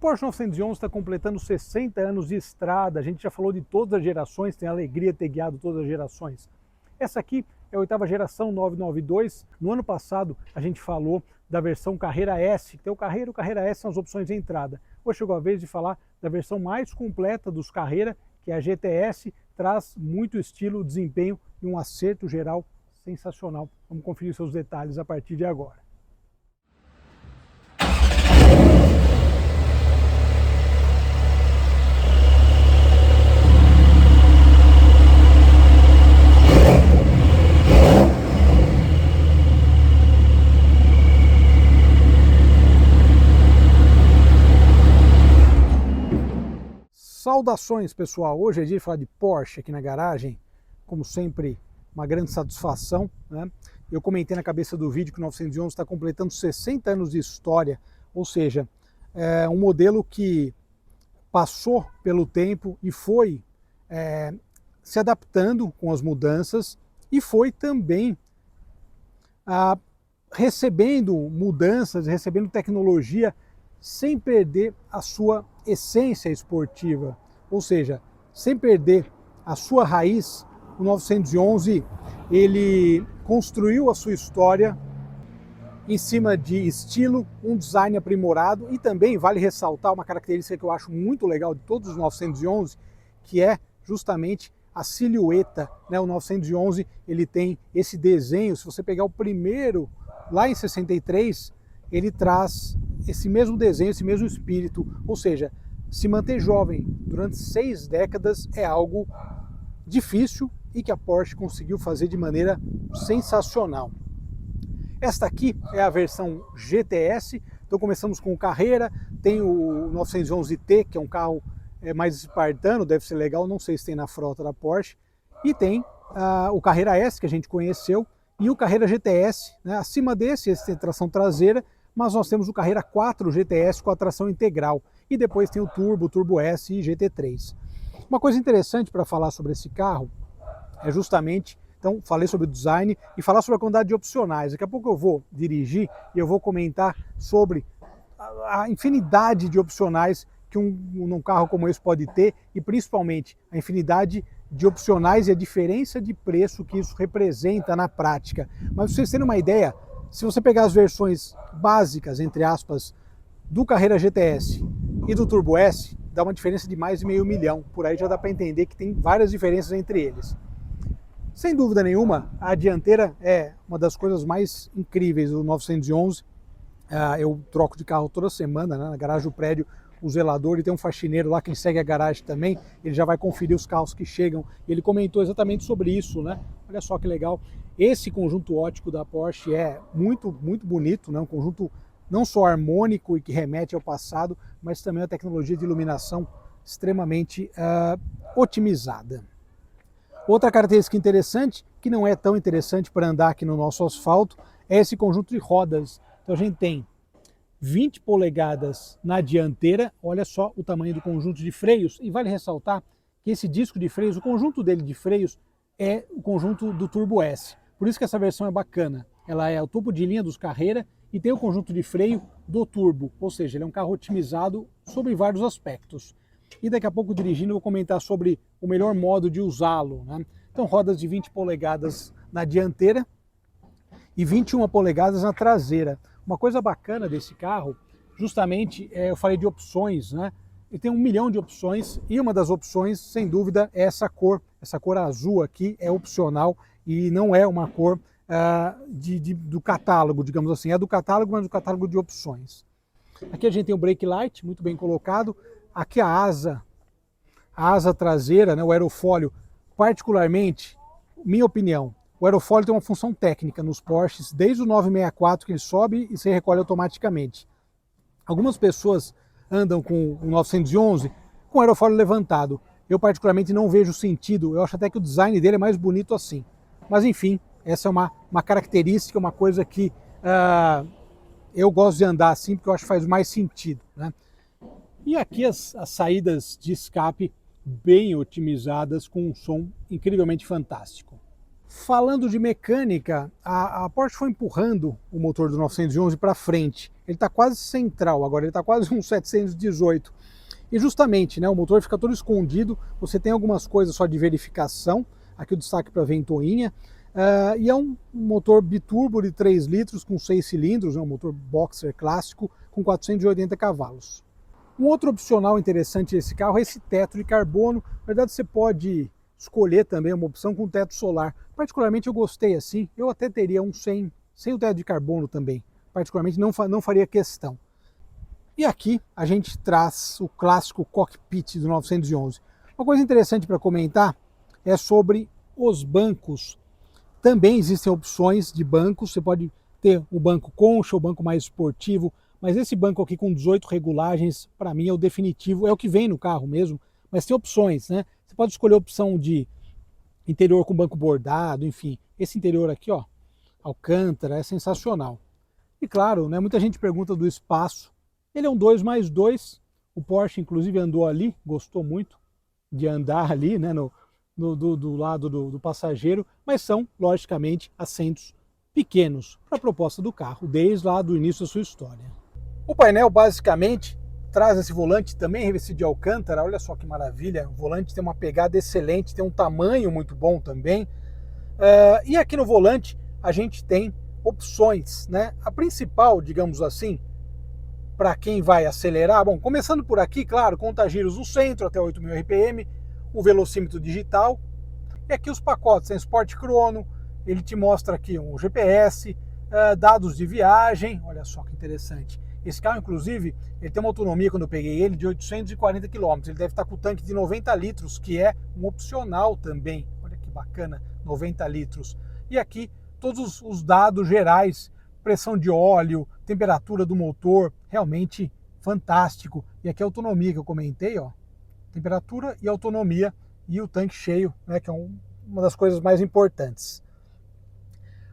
Porsche 911 está completando 60 anos de estrada, a gente já falou de todas as gerações, tem a alegria de ter guiado todas as gerações. Essa aqui é a 8ª geração 992, no ano passado a gente falou da versão Carrera S, que tem o Carrera e o Carrera S são as opções de entrada. Hoje chegou a vez de falar da versão mais completa dos Carrera, que é a GTS, traz muito estilo, desempenho e um acerto geral sensacional. Vamos conferir seus detalhes a partir de agora. Saudações, pessoal! Hoje é dia de falar de Porsche aqui na garagem, como sempre, uma grande satisfação, né? Eu comentei na cabeça do vídeo que o 911 está completando 60 anos de história, ou seja, é um modelo que passou pelo tempo e foi se adaptando com as mudanças e foi também recebendo mudanças, recebendo tecnologia sem perder a sua essência esportiva, ou seja, sem perder a sua raiz. O 911 ele construiu a sua história em cima de estilo, um design aprimorado e também vale ressaltar uma característica que eu acho muito legal de todos os 911, que é justamente a silhueta, né? O 911 ele tem esse desenho, se você pegar o primeiro lá em 63, ele traz esse mesmo desenho, esse mesmo espírito, ou seja, se manter jovem durante 6 décadas é algo difícil e que a Porsche conseguiu fazer de maneira sensacional. Esta aqui é a versão GTS, então começamos com o Carrera, tem o 911T, que é um carro mais espartano, deve ser legal, não sei se tem na frota da Porsche, e tem o Carrera S, que a gente conheceu, e o Carrera GTS, né? Acima desse, esse tem tração traseira, mas nós temos o Carrera 4 GTS com a tração integral, e depois tem o Turbo, Turbo S e GT3. Uma coisa interessante para falar sobre esse carro é justamente, então falei sobre o design e falar sobre a quantidade de opcionais. Daqui a pouco eu vou dirigir e eu vou comentar sobre a infinidade de opcionais que um carro como esse pode ter e principalmente a infinidade de opcionais e a diferença de preço que isso representa na prática. Mas para vocês terem uma ideia, se você pegar as versões básicas, entre aspas, do Carrera GTS e do Turbo S, dá uma diferença de mais de meio milhão. Por aí já dá para entender que tem várias diferenças entre eles. Sem dúvida nenhuma, a dianteira é uma das coisas mais incríveis do 911. Eu troco de carro toda semana, né? Na garagem do prédio, o zelador, e tem um faxineiro lá que ele segue a garagem também, ele já vai conferir os carros que chegam, e ele comentou exatamente sobre isso, né? Olha só que legal. Esse conjunto óptico da Porsche é muito, muito bonito, né? Um conjunto não só harmônico e que remete ao passado, mas também a tecnologia de iluminação extremamente otimizada. Outra característica interessante, que não é tão interessante para andar aqui no nosso asfalto, é esse conjunto de rodas. Então a gente tem 20 polegadas na dianteira, olha só o tamanho do conjunto de freios, e vale ressaltar que esse disco de freios, o conjunto dele de freios é o conjunto do Turbo S. Por isso que essa versão é bacana. Ela é o topo de linha dos Carrera e tem o conjunto de freio do Turbo, ou seja, ele é um carro otimizado sobre vários aspectos. E daqui a pouco, dirigindo, eu vou comentar sobre o melhor modo de usá-lo, né? Então, rodas de 20 polegadas na dianteira e 21 polegadas na traseira. Uma coisa bacana desse carro, justamente, eu falei de opções, né? Ele tem 1 milhão de opções e uma das opções, sem dúvida, é essa cor azul aqui é opcional e não é uma cor do catálogo, digamos assim. É do catálogo, mas do catálogo de opções. Aqui a gente tem o brake light, muito bem colocado. Aqui a asa traseira, né, o aerofólio, particularmente, minha opinião, o aerofólio tem uma função técnica nos Porsches, desde o 964 que ele sobe e se recolhe automaticamente. Algumas pessoas andam com o 911 com o aerofólio levantado. Eu particularmente não vejo sentido, eu acho até que o design dele é mais bonito assim. Mas enfim, essa é uma característica, uma coisa que eu gosto de andar assim, porque eu acho que faz mais sentido, né? E aqui as saídas de escape bem otimizadas, com um som incrivelmente fantástico. Falando de mecânica, a Porsche foi empurrando o motor do 911 para frente. Ele está quase central agora, ele está quase um 718. E justamente, né, o motor fica todo escondido, você tem algumas coisas só de verificação, aqui o destaque para a ventoinha, e é um motor biturbo de 3 litros com 6 cilindros, um motor boxer clássico com 480 cavalos. Um outro opcional interessante desse carro é esse teto de carbono. Na verdade, você pode escolher também uma opção com teto solar. Particularmente eu gostei assim, eu até teria um sem o teto de carbono também. Particularmente não faria questão. E aqui a gente traz o clássico cockpit do 911. Uma coisa interessante para comentar é sobre os bancos. Também existem opções de bancos, você pode ter o banco concha, o banco mais esportivo, mas esse banco aqui com 18 regulagens, para mim é o definitivo, é o que vem no carro mesmo, mas tem opções, né? Você pode escolher a opção de interior com banco bordado, enfim. Esse interior aqui, ó, alcântara, é sensacional. E claro, né, muita gente pergunta do espaço. Ele é um 2+2, o Porsche inclusive andou ali, gostou muito de andar ali, né, do lado do passageiro, mas são, logicamente, assentos pequenos para a proposta do carro, desde lá do início da sua história. O painel basicamente traz esse volante também revestido de alcântara, olha só que maravilha, o volante tem uma pegada excelente, tem um tamanho muito bom também, e aqui no volante a gente tem opções, né? A principal, digamos assim, para quem vai acelerar, bom, começando por aqui, claro, conta-giros no centro até 8.000 RPM, o velocímetro digital, e aqui os pacotes, tem Sport Chrono, ele te mostra aqui um GPS, dados de viagem, olha só que interessante. Esse carro, inclusive, ele tem uma autonomia, quando eu peguei ele, de 840 km, ele deve estar com o tanque de 90 litros, que é um opcional também, olha que bacana, 90 litros. E aqui todos os dados gerais, pressão de óleo, temperatura do motor, realmente fantástico. E aqui a autonomia que eu comentei, ó, temperatura e autonomia e o tanque cheio, né, que é uma das coisas mais importantes.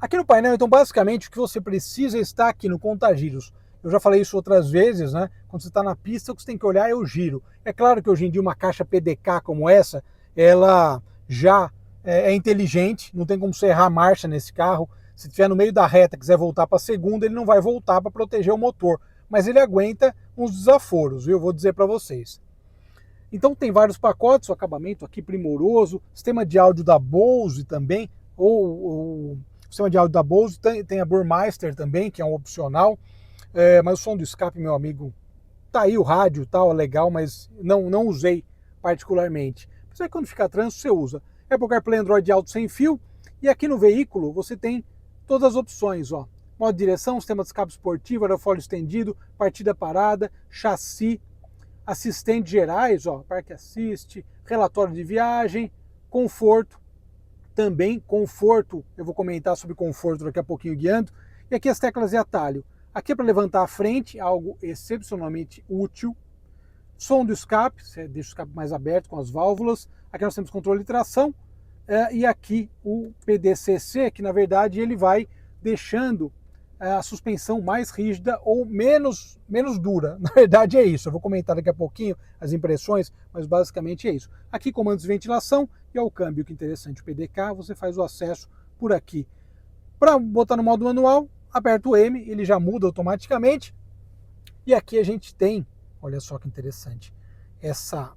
Aqui no painel, então, basicamente, o que você precisa está aqui no conta-giros. Eu já falei isso outras vezes, né? Quando você está na pista, o que você tem que olhar é o giro. É claro que hoje em dia uma caixa PDK como essa, ela já é inteligente, não tem como você errar a marcha nesse carro. Se estiver no meio da reta e quiser voltar para a segunda, ele não vai voltar para proteger o motor. Mas ele aguenta uns desaforos, viu? Eu vou dizer para vocês. Então tem vários pacotes, o acabamento aqui primoroso, sistema de áudio da Bose também, o sistema de áudio da Bose tem a Burmeister também, que é um opcional, mas o som do escape, meu amigo, tá aí o rádio, tal, é legal, mas não usei particularmente. Mas aí quando fica trânsito, você usa. Apple CarPlay, Android Auto sem fio, e aqui no veículo você tem todas as opções, ó. Modo de direção, sistema de escape esportivo, aerofólio estendido, partida parada, chassi, assistentes gerais, ó, Park Assist, relatório de viagem, conforto, também conforto, eu vou comentar sobre conforto daqui a pouquinho guiando, e aqui as teclas de atalho. Aqui é para levantar a frente, algo excepcionalmente útil. Som do escape, você deixa o escape mais aberto com as válvulas. Aqui nós temos controle de tração, e aqui o PDCC, que na verdade ele vai deixando a suspensão mais rígida ou menos dura. Na verdade é isso, eu vou comentar daqui a pouquinho as impressões, mas basicamente é isso. Aqui comandos de ventilação e ao câmbio, que interessante, o PDK, você faz o acesso por aqui. Para botar no modo manual, aperta o M, ele já muda automaticamente. E aqui a gente tem, olha só que interessante, essa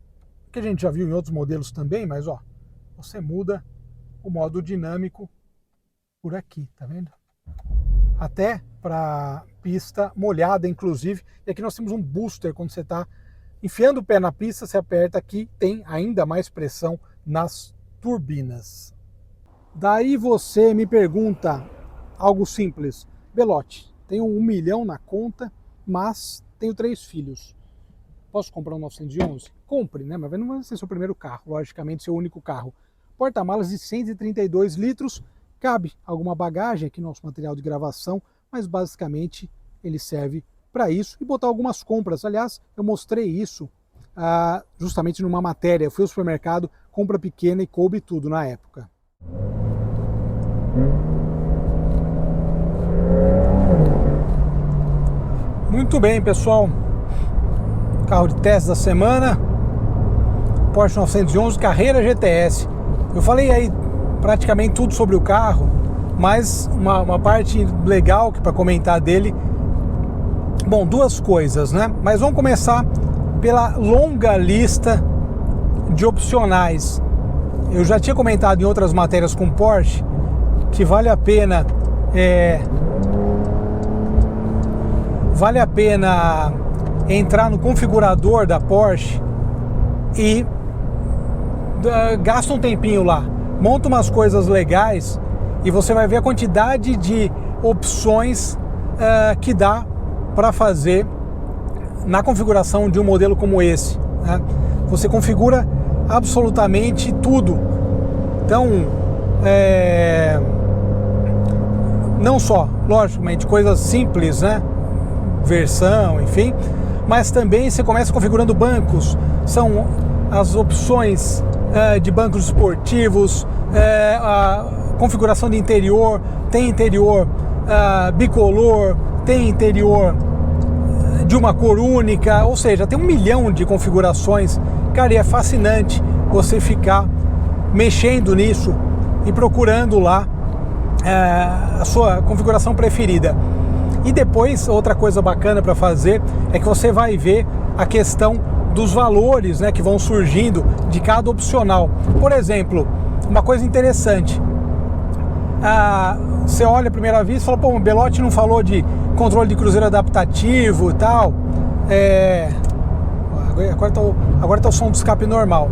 que a gente já viu em outros modelos também, mas ó, você muda o modo dinâmico por aqui, tá vendo? Até para pista molhada, inclusive. E aqui nós temos um booster, quando você está enfiando o pé na pista, você aperta aqui, tem ainda mais pressão nas turbinas. Daí você me pergunta algo simples. Belotti, tenho 1 milhão na conta, mas tenho 3 filhos. Posso comprar um 911? Compre, né? Mas não vai ser seu primeiro carro, logicamente seu único carro. Porta-malas de 132 litros, cabe alguma bagagem aqui no nosso material de gravação, mas basicamente ele serve para isso e botar algumas compras. Aliás, eu mostrei isso justamente numa matéria. Eu fui ao supermercado, compra pequena e coube tudo na época. Muito bem, pessoal. Carro de teste da semana, Porsche 911 Carrera GTS. Eu falei aí praticamente tudo sobre o carro, mas uma parte legal para comentar dele. Bom, duas coisas, né? Mas vamos começar pela longa lista de opcionais. Eu já tinha comentado em outras matérias com Porsche que vale a pena entrar no configurador da Porsche e gasta um tempinho lá, monta umas coisas legais e você vai ver a quantidade de opções que dá para fazer na configuração de um modelo como esse, né? Você configura absolutamente tudo. Então, não só, logicamente, coisas simples, né? Versão, enfim, mas também você começa configurando bancos. São as opções de bancos esportivos, a configuração de interior, tem interior bicolor, tem interior de uma cor única, ou seja, tem 1 milhão de configurações. Cara, e é fascinante você ficar mexendo nisso e procurando lá a sua configuração preferida. E depois, outra coisa bacana para fazer é que você vai ver a questão dos valores, né, que vão surgindo de cada opcional. Por exemplo, uma coisa interessante, você olha à primeira vista e fala, pô, o Belotti não falou de controle de cruzeiro adaptativo e tal. Agora tá o som do escape normal.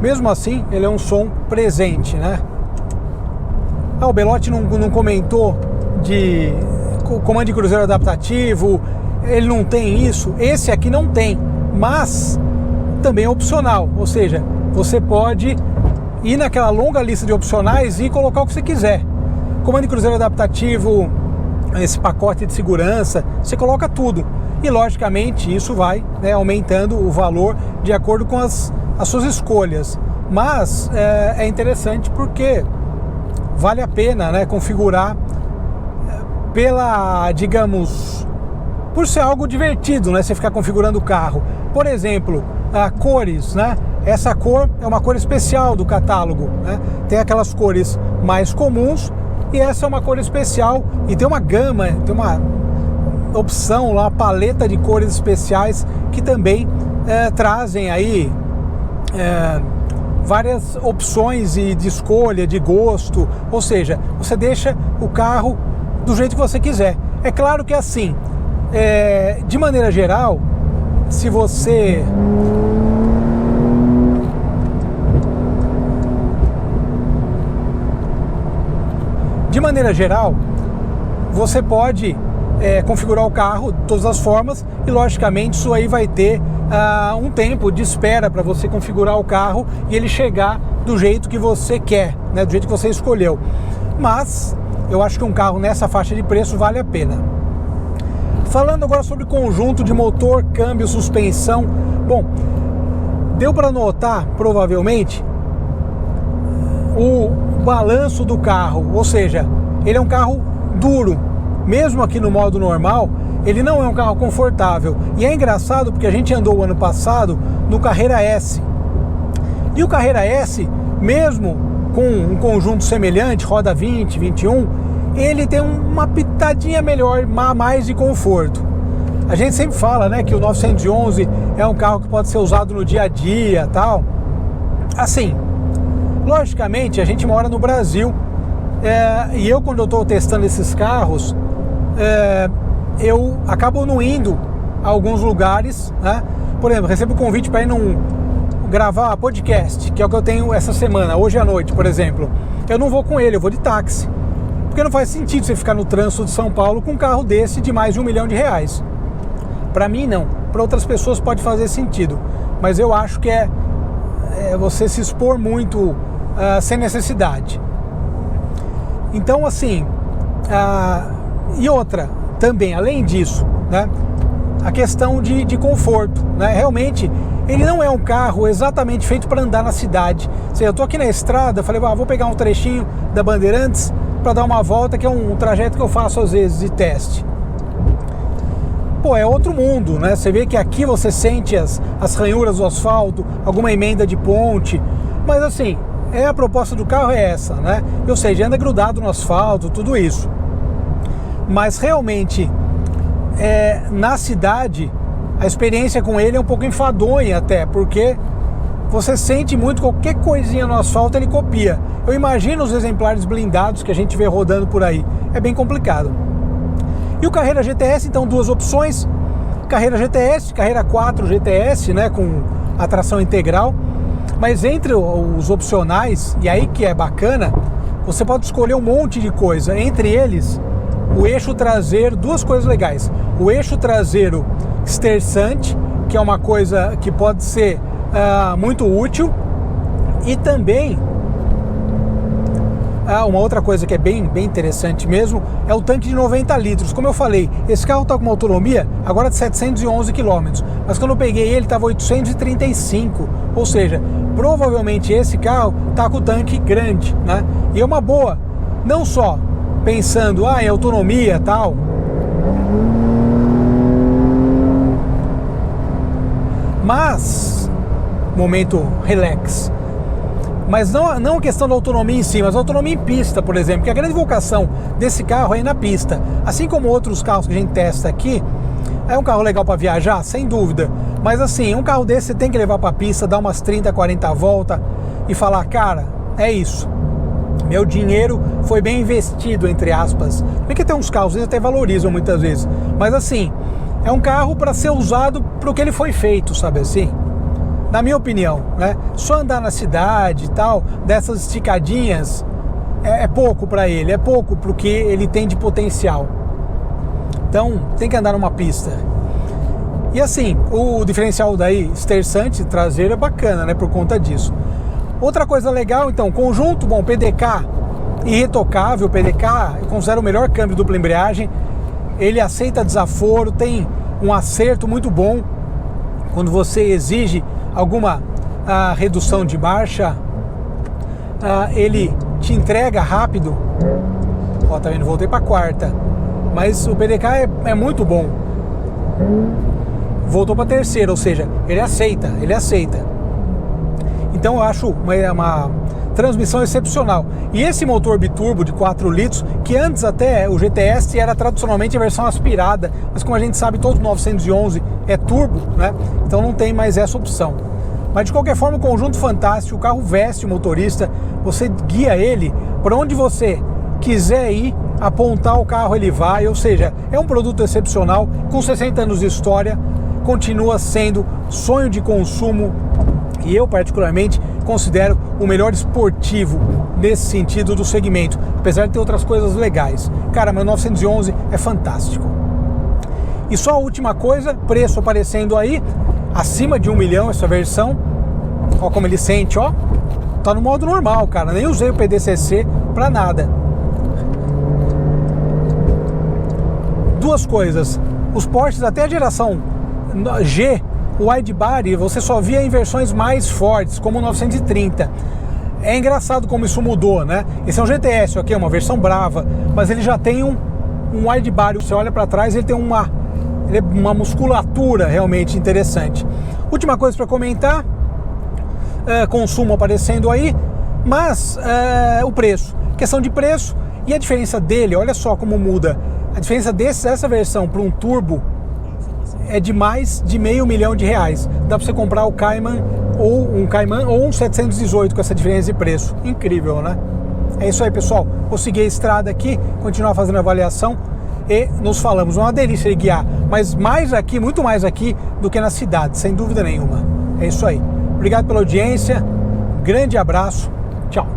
Mesmo assim, ele é um som presente, né? O Belotti não comentou de comando de cruzeiro adaptativo, ele não tem isso. Esse aqui não tem, mas também é opcional, ou seja, você pode ir naquela longa lista de opcionais e colocar o que você quiser. Comando de cruzeiro adaptativo, esse pacote de segurança, você coloca tudo. E logicamente isso vai, né, aumentando o valor de acordo com as suas escolhas. Mas é interessante porque vale a pena, né, configurar por ser algo divertido, né, você ficar configurando o carro. Por exemplo, cores, né? Essa cor é uma cor especial do catálogo, né? Tem aquelas cores mais comuns e essa é uma cor especial e tem uma gama, tem uma opção lá, uma paleta de cores especiais que também trazem aí várias opções de escolha, de gosto, ou seja, você deixa o carro do jeito que você quiser. É claro que assim, de maneira geral, se você você pode configurar o carro de todas as formas e logicamente isso aí vai ter um tempo de espera para você configurar o carro e ele chegar do jeito que você quer, né, do jeito que você escolheu. Mas eu acho que um carro nessa faixa de preço vale a pena. Falando agora sobre conjunto de motor, câmbio, suspensão. Bom, deu para notar provavelmente o balanço do carro, ou seja, ele é um carro duro. Mesmo aqui no modo normal, ele não é um carro confortável. E é engraçado porque a gente andou o ano passado no Carrera S. E o Carrera S, mesmo com um conjunto semelhante, roda 20, 21, ele tem uma pitadinha melhor, mais de conforto. A gente sempre fala, né, que o 911 é um carro que pode ser usado no dia a dia, tal. Assim, logicamente, a gente mora no Brasil, e eu, quando eu estou testando esses carros, eu acabo não indo a alguns lugares, né? Por exemplo, recebo um convite para ir gravar podcast, que é o que eu tenho essa semana, hoje à noite, por exemplo. Eu não vou com ele, eu vou de táxi. Porque não faz sentido você ficar no trânsito de São Paulo com um carro desse de mais de R$1 milhão. Para mim não, para outras pessoas pode fazer sentido, mas eu acho que é você se expor muito sem necessidade. Então assim, e outra também, além disso, né, a questão de conforto, né? Realmente ele não é um carro exatamente feito para andar na cidade. Eu estou aqui na estrada, falei, vou pegar um trechinho da Bandeirantes para dar uma volta, que é um trajeto que eu faço às vezes de teste. Pô, é outro mundo, né? Você vê que aqui você sente as ranhuras do asfalto, alguma emenda de ponte, mas assim, a proposta do carro é essa, né? Ou seja, anda grudado no asfalto, tudo isso. Mas realmente, na cidade, a experiência com ele é um pouco enfadonha até, porque você sente muito, qualquer coisinha no asfalto ele copia. Eu imagino os exemplares blindados que a gente vê rodando por aí. É bem complicado. E o Carrera GTS, então, duas opções. Carrera GTS, Carrera 4 GTS, né, com a tração integral. Mas entre os opcionais, e aí que é bacana, você pode escolher um monte de coisa. Entre eles, o eixo traseiro, duas coisas legais. O eixo traseiro esterçante, que é uma coisa que pode ser muito útil. E também, uma outra coisa que é bem interessante mesmo, é o tanque de 90 litros. Como eu falei, esse carro está com uma autonomia agora de 711 km, mas quando eu peguei ele estava 835, ou seja, provavelmente esse carro está com o tanque grande, né? E é uma boa, não só pensando em autonomia e tal, mas, momento relax, mas não a questão da autonomia em si, mas a autonomia em pista, por exemplo, que a grande vocação desse carro é ir na pista. Assim como outros carros que a gente testa aqui, é um carro legal para viajar, sem dúvida, mas assim, um carro desse você tem que levar para a pista, dar umas 30, 40 voltas e falar, cara, é isso, meu dinheiro foi bem investido, entre aspas. Porque tem uns carros, eles até valorizam muitas vezes, mas assim, é um carro para ser usado para o que ele foi feito, sabe assim? Na minha opinião, né? Só andar na cidade e tal, dessas esticadinhas, é pouco para ele, é pouco para o que ele tem de potencial. Então, tem que andar numa pista. E assim, o diferencial daí, esterçante traseiro, é bacana, né? Por conta disso. Outra coisa legal, então, conjunto, bom, PDK irretocável. PDK, eu considero o melhor câmbio dupla embreagem. Ele aceita desaforo, tem um acerto muito bom. Quando você exige alguma redução de marcha, ele te entrega rápido. Ó, tá vendo? Voltei para quarta. Mas o PDK é muito bom. Voltou para terceira, ou seja, ele aceita. Então eu acho uma transmissão excepcional. E esse motor biturbo de 4 litros, que antes até o GTS era tradicionalmente a versão aspirada, mas como a gente sabe, todo 911 é turbo, né? Então não tem mais essa opção. Mas de qualquer forma, um conjunto fantástico, o carro veste o motorista, você guia ele para onde você quiser ir, apontar o carro ele vai, ou seja, é um produto excepcional, com 60 anos de história, continua sendo sonho de consumo. E eu particularmente considero o melhor esportivo nesse sentido do segmento, apesar de ter outras coisas legais. Cara, meu 911 é fantástico. E só a última coisa, preço aparecendo aí, acima de 1 milhão essa versão. Ó como ele sente, ó. Tá no modo normal, cara, nem usei o PDCC pra nada. Duas coisas, os Porsches até a geração G, o wide body você só via em versões mais fortes, como o 930. É engraçado como isso mudou, né? Esse é um GTS, ok, uma versão brava, mas ele já tem um wide body. Você olha para trás, ele tem uma musculatura realmente interessante. Última coisa para comentar, consumo aparecendo aí, mas o preço. Questão de preço e a diferença dele, olha só como muda. A diferença dessa versão para um turbo é de mais de R$500 mil. Dá para você comprar o Cayman ou um 718 com essa diferença de preço. Incrível, né? É isso aí, pessoal. Vou seguir a estrada aqui, continuar fazendo a avaliação e nos falamos. Uma delícia de guiar, mas mais aqui, muito mais aqui do que na cidade, sem dúvida nenhuma. É isso aí. Obrigado pela audiência. Grande abraço. Tchau.